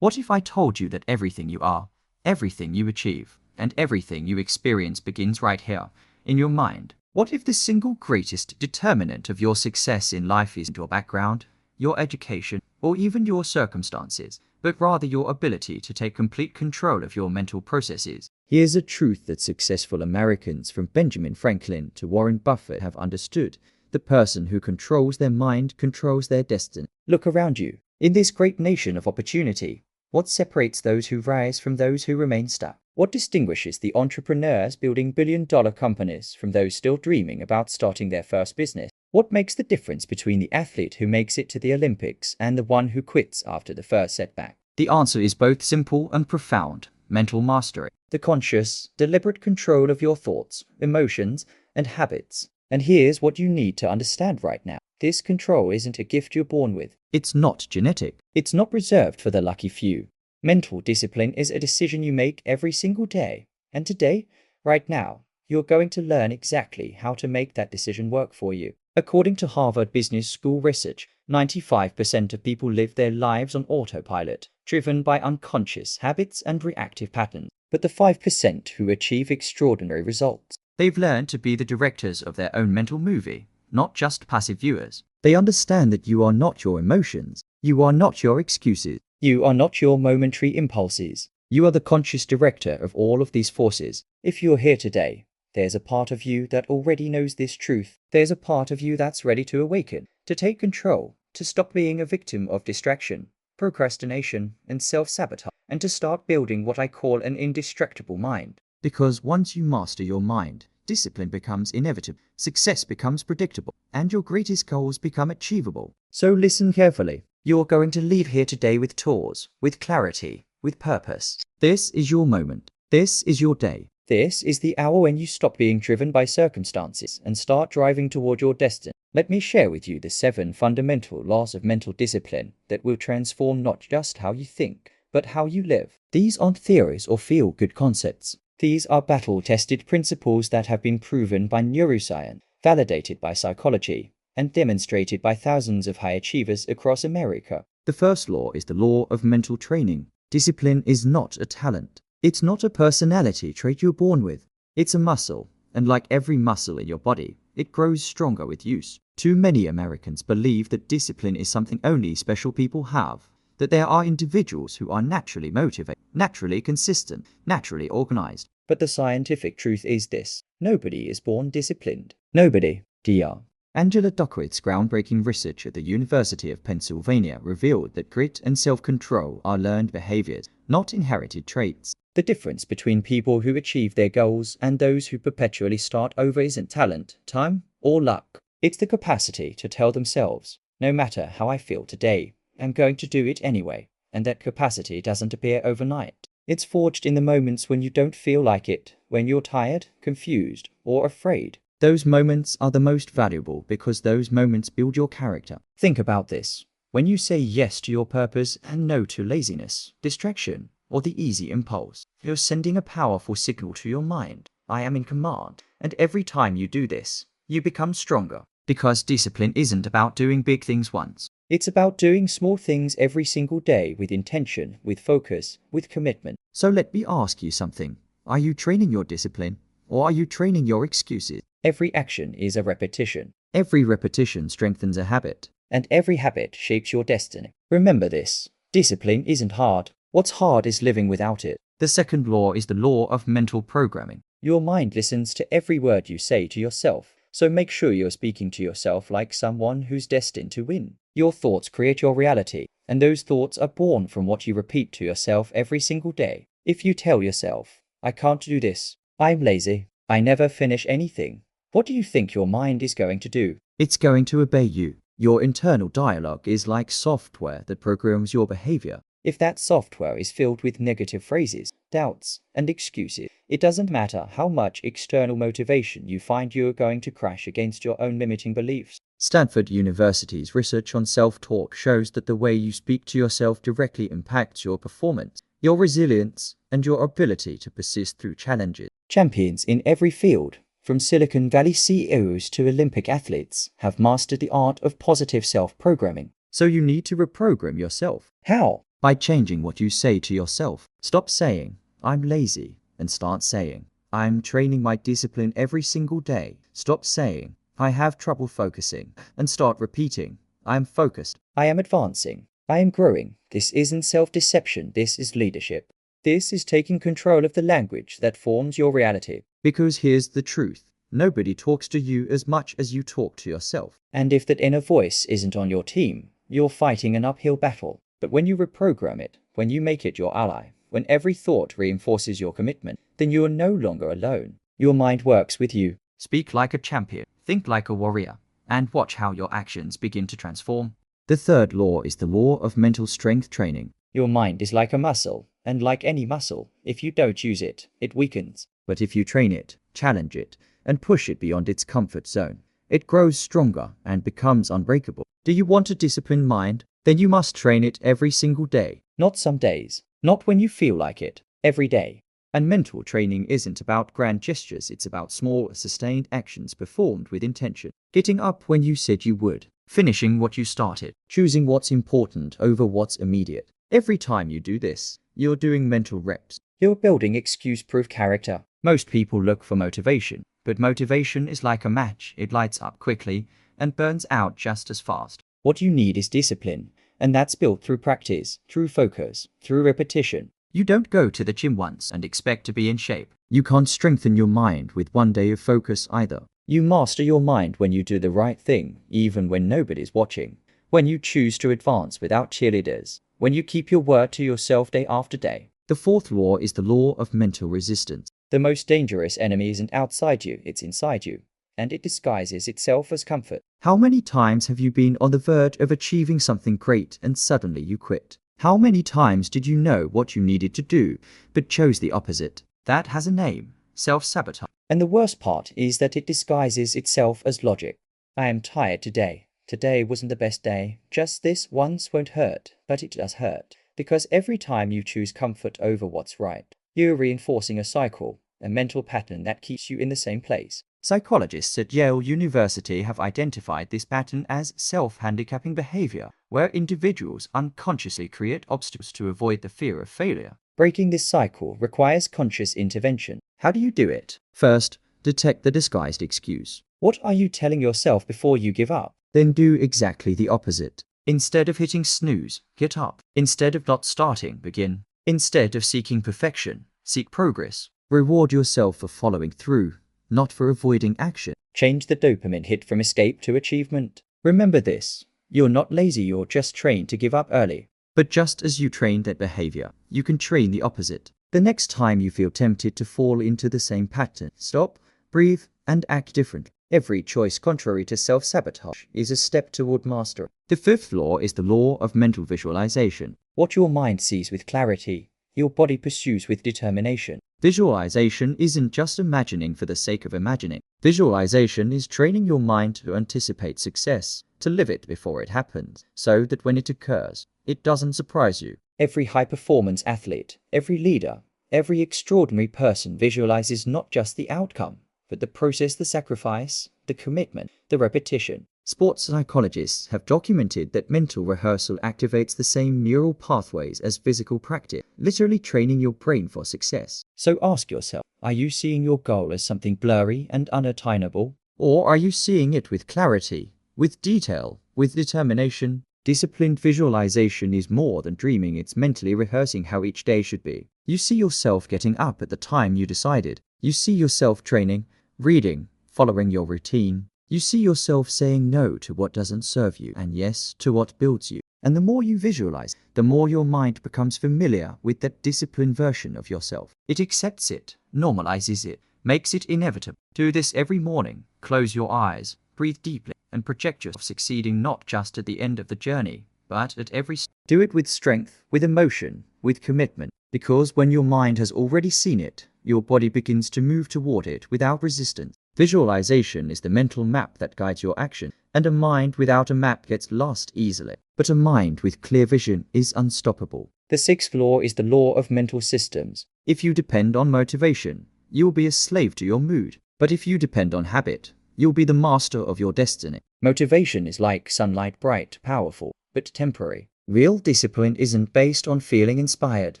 What if I told you that everything you are, everything you achieve, and everything you experience begins right here, in your mind? What if the single greatest determinant of your success in life isn't your background, your education, or even your circumstances, but rather your ability to take complete control of your mental processes? Here's a truth that successful Americans from Benjamin Franklin to Warren Buffett have understood. The person who controls their mind controls their destiny. Look around you. In this great nation of opportunity, what separates those who rise from those who remain stuck? What distinguishes the entrepreneurs building billion-dollar companies from those still dreaming about starting their first business? What makes the difference between the athlete who makes it to the Olympics and the one who quits after the first setback? The answer is both simple and profound: mental mastery. The conscious, deliberate control of your thoughts, emotions, and habits. And here's what you need to understand right now. This control isn't a gift you're born with. It's not genetic. It's not reserved for the lucky few. Mental discipline is a decision you make every single day. And today, right now, you're going to learn exactly how to make that decision work for you. According to Harvard Business School research, 95% of people live their lives on autopilot, driven by unconscious habits and reactive patterns. But the 5% who achieve extraordinary results, they've learned to be the directors of their own mental movie, not just passive viewers. They understand that you are not your emotions. You are not your excuses. You are not your momentary impulses. You are the conscious director of all of these forces. If you're here today, there's a part of you that already knows this truth. There's a part of you that's ready to awaken, to take control, to stop being a victim of distraction, procrastination, and self-sabotage, and to start building what I call an indestructible mind. Because once you master your mind, discipline becomes inevitable, success becomes predictable, and your greatest goals become achievable. So listen carefully. You're going to leave here today with tools, with clarity, with purpose. This is your moment. This is your day. This is the hour when you stop being driven by circumstances and start driving toward your destiny. Let me share with you the 7 fundamental laws of mental discipline that will transform not just how you think, but how you live. These aren't theories or feel-good concepts. These are battle-tested principles that have been proven by neuroscience, validated by psychology, and demonstrated by thousands of high achievers across America. The first law is the law of mental training. Discipline is not a talent. It's not a personality trait you're born with. It's a muscle, and like every muscle in your body, it grows stronger with use. Too many Americans believe that discipline is something only special people have, that there are individuals who are naturally motivated, naturally consistent, naturally organized. But the scientific truth is this: nobody is born disciplined. Nobody. Dr. Angela Duckworth's groundbreaking research at the University of Pennsylvania revealed that grit and self-control are learned behaviors, not inherited traits. The difference between people who achieve their goals and those who perpetually start over isn't talent, time, or luck. It's the capacity to tell themselves, no matter how I feel today, I'm going to do it anyway. And that capacity doesn't appear overnight. It's forged in the moments when you don't feel like it, when you're tired, confused, or afraid. Those moments are the most valuable because those moments build your character. Think about this. When you say yes to your purpose and no to laziness, distraction, or the easy impulse, you're sending a powerful signal to your mind. I am in command. And every time you do this, you become stronger. Because discipline isn't about doing big things once. It's about doing small things every single day with intention, with focus, with commitment. So let me ask you something. Are you training your discipline, or are you training your excuses? Every action is a repetition. Every repetition strengthens a habit. And every habit shapes your destiny. Remember this. Discipline isn't hard. What's hard is living without it. The second law is the law of mental programming. Your mind listens to every word you say to yourself. So make sure you're speaking to yourself like someone who's destined to win. Your thoughts create your reality, and those thoughts are born from what you repeat to yourself every single day. If you tell yourself, I can't do this, I'm lazy, I never finish anything, what do you think your mind is going to do? It's going to obey you. Your internal dialogue is like software that programs your behavior. If that software is filled with negative phrases, doubts, and excuses, it doesn't matter how much external motivation you find, you're going to crash against your own limiting beliefs. Stanford University's research on self-talk shows that the way you speak to yourself directly impacts your performance, your resilience, and your ability to persist through challenges. Champions in every field, from Silicon Valley CEOs to Olympic athletes, have mastered the art of positive self-programming. So you need to reprogram yourself. How? by changing what you say to yourself. Stop saying, "I'm lazy," and start saying, "I'm training my discipline every single day." Stop saying, "I have trouble focusing," and start repeating, "I am focused. I am advancing. I am growing." This isn't self-deception, this is leadership. This is taking control of the language that forms your reality. Because here's the truth. Nobody talks to you as much as you talk to yourself. And if that inner voice isn't on your team, you're fighting an uphill battle. But when you reprogram it, when you make it your ally, when every thought reinforces your commitment, then you are no longer alone. Your mind works with you. Speak like a champion, think like a warrior, and watch how your actions begin to transform. The third law is the law of mental strength training. Your mind is like a muscle, and like any muscle, if you don't use it, it weakens. But if you train it, challenge it, and push it beyond its comfort zone, it grows stronger and becomes unbreakable. Do you want a disciplined mind? Then you must train it every single day. Not some days, not when you feel like it, every day. And mental training isn't about grand gestures, it's about small, sustained actions performed with intention. Getting up when you said you would, finishing what you started, choosing what's important over what's immediate. Every time you do this, you're doing mental reps. You're building excuse-proof character. Most people look for motivation, but motivation is like a match. It lights up quickly and burns out just as fast. What you need is discipline, and that's built through practice, through focus, through repetition. You don't go to the gym once and expect to be in shape. You can't strengthen your mind with one day of focus either. You master your mind when you do the right thing, even when nobody's watching. When you choose to advance without cheerleaders. When you keep your word to yourself day after day. The fourth law is the law of mental resistance. The most dangerous enemy isn't outside you, it's inside you. And it disguises itself as comfort. How many times have you been on the verge of achieving something great and suddenly you quit? How many times did you know what you needed to do, but chose the opposite? That has a name: self-sabotage. And the worst part is that it disguises itself as logic. I am tired today. Today wasn't the best day. Just this once won't hurt, but it does hurt. Because every time you choose comfort over what's right, you're reinforcing a cycle, a mental pattern that keeps you in the same place. Psychologists at Yale University have identified this pattern as self-handicapping behavior, where individuals unconsciously create obstacles to avoid the fear of failure. Breaking this cycle requires conscious intervention. How do you do it? First, detect the disguised excuse. What are you telling yourself before you give up? Then do exactly the opposite. Instead of hitting snooze, get up. Instead of not starting, begin. Instead of seeking perfection, seek progress. Reward yourself for following through, not for avoiding action. Change the dopamine hit from escape to achievement. Remember this: you're not lazy, you're just trained to give up early. But just as you train that behavior, you can train the opposite. The next time you feel tempted to fall into the same pattern, stop, breathe, and act differently. Every choice contrary to self-sabotage is a step toward mastery. The fifth law is the law of mental visualization. What your mind sees with clarity, your body pursues with determination. Visualization isn't just imagining for the sake of imagining. Visualization is training your mind to anticipate success, to live it before it happens, so that when it occurs, it doesn't surprise you. Every high-performance athlete, every leader, every extraordinary person visualizes not just the outcome, but the process, the sacrifice, the commitment, the repetition. Sports psychologists have documented that mental rehearsal activates the same neural pathways as physical practice, literally training your brain for success. So ask yourself, are you seeing your goal as something blurry and unattainable? Or are you seeing it with clarity, with detail, with determination? Disciplined visualization is more than dreaming, it's mentally rehearsing how each day should be. You see yourself getting up at the time you decided. You see yourself training, reading, following your routine. You see yourself saying no to what doesn't serve you and yes to what builds you. And the more you visualize, the more your mind becomes familiar with that disciplined version of yourself. It accepts it, normalizes it, makes it inevitable. Do this every morning. Close your eyes, breathe deeply, and project yourself succeeding not just at the end of the journey, but at every step. Do it with strength, with emotion, with commitment. Because when your mind has already seen it, your body begins to move toward it without resistance. Visualization is the mental map that guides your action, and a mind without a map gets lost easily. But a mind with clear vision is unstoppable. The sixth law is the law of mental systems. If you depend on motivation, you will be a slave to your mood. But if you depend on habit, you'll be the master of your destiny. Motivation is like sunlight, bright, powerful, but temporary. Real discipline isn't based on feeling inspired.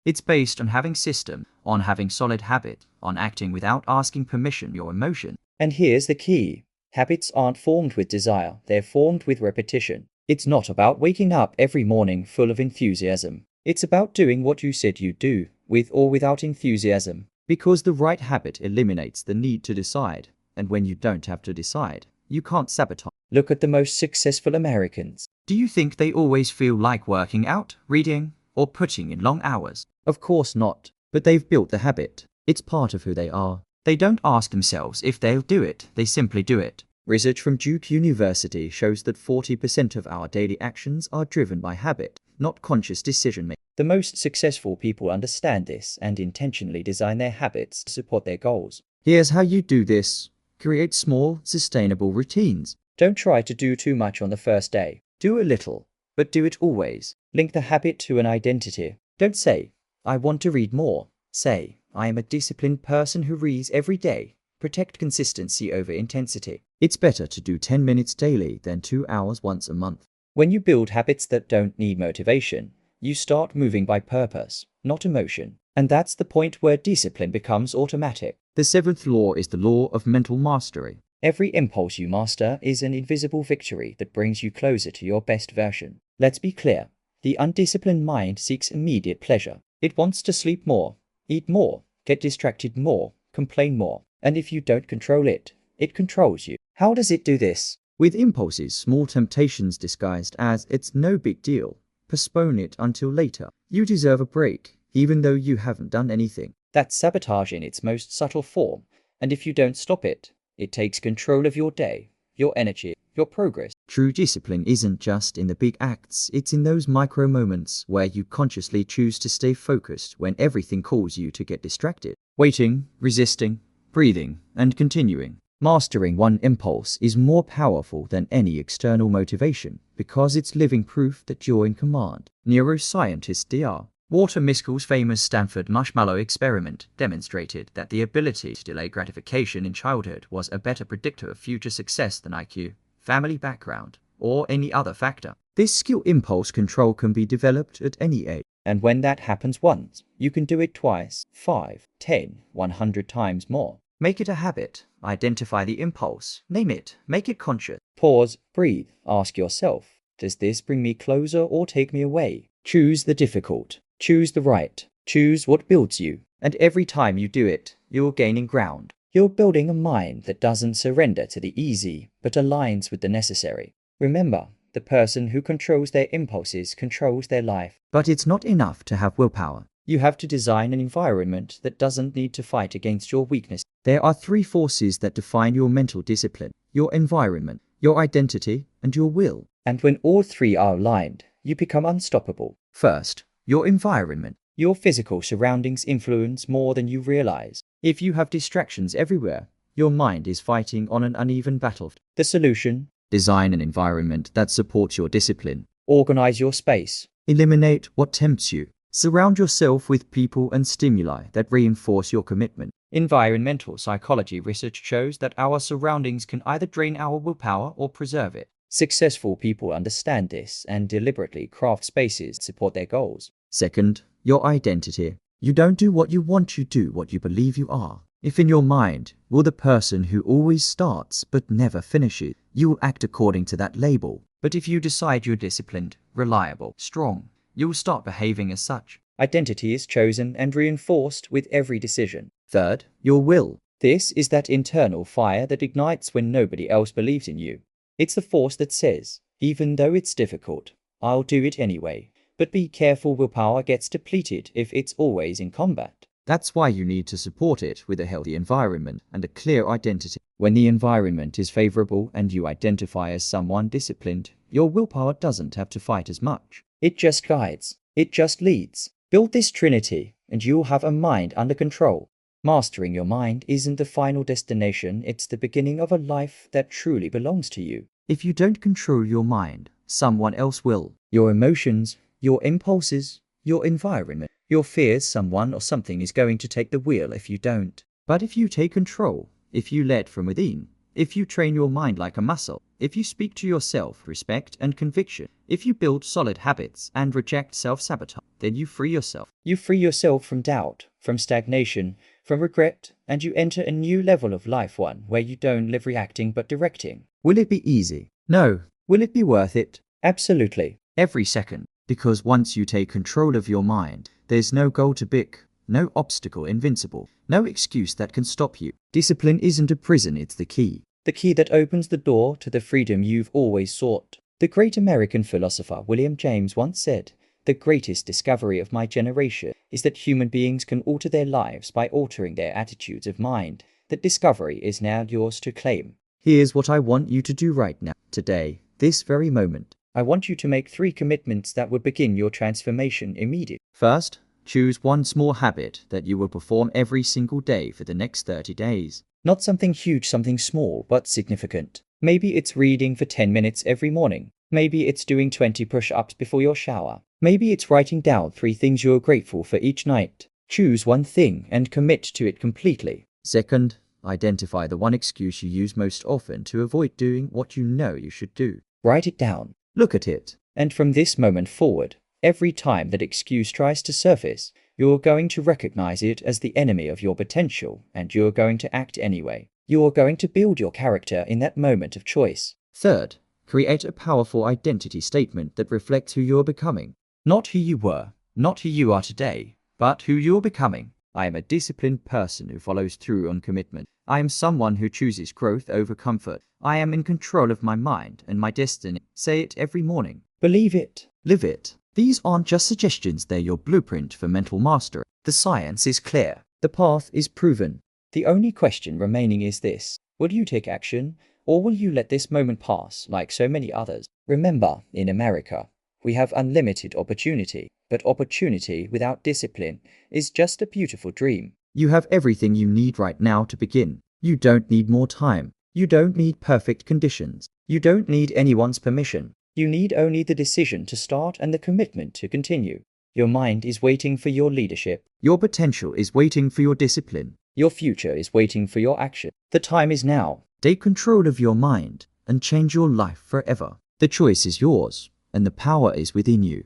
It's based on having system, on having solid habit, on acting without asking permission your emotion. And here's the key. Habits aren't formed with desire, they're formed with repetition. It's not about waking up every morning full of enthusiasm. It's about doing what you said you'd do, with or without enthusiasm. Because the right habit eliminates the need to decide. And when you don't have to decide, you can't sabotage. Look at the most successful Americans. Do you think they always feel like working out, reading, or putting in long hours? Of course not. But they've built the habit. It's part of who they are. They don't ask themselves if they'll do it, they simply do it. Research from Duke University shows that 40% of our daily actions are driven by habit, not conscious decision-making. The most successful people understand this and intentionally design their habits to support their goals. Here's how you do this. Create small, sustainable routines. Don't try to do too much on the first day. Do a little, but do it always. Link the habit to an identity. Don't say, I want to read more. Say, I am a disciplined person who reads every day. Protect consistency over intensity. It's better to do 10 minutes daily than 2 hours once a month. When you build habits that don't need motivation, you start moving by purpose, not emotion. And that's the point where discipline becomes automatic. The seventh law is the law of mental mastery. Every impulse you master is an invisible victory that brings you closer to your best version. Let's be clear. The undisciplined mind seeks immediate pleasure. It wants to sleep more, eat more, get distracted more, complain more. And if you don't control it, it controls you. How does it do this? With impulses, small temptations disguised as it's no big deal. Postpone it until later. You deserve a break, even though you haven't done anything. That's sabotage in its most subtle form. And if you don't stop it, it takes control of your day, your energy, your progress. True discipline isn't just in the big acts, it's in those micro moments where you consciously choose to stay focused when everything calls you to get distracted. Waiting, resisting, breathing, and continuing. Mastering one impulse is more powerful than any external motivation because it's living proof that you're in command. Neuroscientist Dr. Walter Mischel's famous Stanford marshmallow experiment demonstrated that the ability to delay gratification in childhood was a better predictor of future success than IQ, family background, or any other factor. This skill impulse control can be developed at any age. And when that happens once, you can do it twice, 5, 10, 100 times more. Make it a habit. Identify the impulse. Name it. Make it conscious. Pause, breathe. Ask yourself, does this bring me closer or take me away? Choose the difficult. Choose the right. Choose what builds you. And every time you do it, you're gaining ground. You're building a mind that doesn't surrender to the easy, but aligns with the necessary. Remember, the person who controls their impulses controls their life. But it's not enough to have willpower. You have to design an environment that doesn't need to fight against your weakness. There are 3 forces that define your mental discipline: your environment, your identity, and your will. And when all 3 are aligned, you become unstoppable. First, your environment. Your physical surroundings influence more than you realize. If you have distractions everywhere, your mind is fighting on an uneven battlefield. The solution? Design an environment that supports your discipline. Organize your space. Eliminate what tempts you. Surround yourself with people and stimuli that reinforce your commitment. Environmental psychology research shows that our surroundings can either drain our willpower or preserve it. Successful people understand this and deliberately craft spaces to support their goals. Second, your identity. You don't do what you want, you do what you believe you are. If in your mind, you're the person who always starts but never finishes, you will act according to that label. But if you decide you're disciplined, reliable, strong, you'll start behaving as such. Identity is chosen and reinforced with every decision. Third, your will. This is that internal fire that ignites when nobody else believes in you. It's the force that says, even though it's difficult, I'll do it anyway. But be careful, willpower gets depleted if it's always in combat. That's why you need to support it with a healthy environment and a clear identity. When the environment is favorable and you identify as someone disciplined, your willpower doesn't have to fight as much. It just guides. It just leads. Build this trinity, and you'll have a mind under control. Mastering your mind isn't the final destination, it's the beginning of a life that truly belongs to you. If you don't control your mind, someone else will. Your emotions, your impulses, your environment, your fears, someone or something is going to take the wheel if you don't. But if you take control, if you let from within, if you train your mind like a muscle, if you speak to yourself respect and conviction, if you build solid habits and reject self-sabotage, then you free yourself. You free yourself from doubt, from stagnation, from regret, and you enter a new level of life, one where you don't live reacting but directing. Will it be easy? No. Will it be worth it? Absolutely. Every second. Because once you take control of your mind, there's no goal to beat, no obstacle invincible, no excuse that can stop you. Discipline isn't a prison, it's the key. The key that opens the door to the freedom you've always sought. The great American philosopher William James once said, "The greatest discovery of my generation is that human beings can alter their lives by altering their attitudes of mind. That discovery is now yours to claim." Here's what I want you to do right now, today, this very moment. I want you to make 3 commitments that would begin your transformation immediately. First, choose one small habit that you will perform every single day for the next 30 days. Not something huge, something small, but significant. Maybe it's reading for 10 minutes every morning. Maybe it's doing 20 push-ups before your shower. Maybe it's writing down 3 things you're grateful for each night. Choose one thing and commit to it completely. Second, identify the one excuse you use most often to avoid doing what you know you should do. Write it down. Look at it. And from this moment forward, every time that excuse tries to surface, you're going to recognize it as the enemy of your potential, and you're going to act anyway. You're going to build your character in that moment of choice. Third, create a powerful identity statement that reflects who you're becoming. Not who you were, not who you are today, but who you're becoming. I am a disciplined person who follows through on commitment. I am someone who chooses growth over comfort. I am in control of my mind and my destiny. Say it every morning. Believe it. Live it. These aren't just suggestions, they're your blueprint for mental mastery. The science is clear. The path is proven. The only question remaining is this: will you take action, or will you let this moment pass like so many others? Remember, in America, we have unlimited opportunity, but opportunity without discipline is just a beautiful dream. You have everything you need right now to begin. You don't need more time. You don't need perfect conditions. You don't need anyone's permission. You need only the decision to start and the commitment to continue. Your mind is waiting for your leadership. Your potential is waiting for your discipline. Your future is waiting for your action. The time is now. Take control of your mind and change your life forever. The choice is yours, and the power is within you.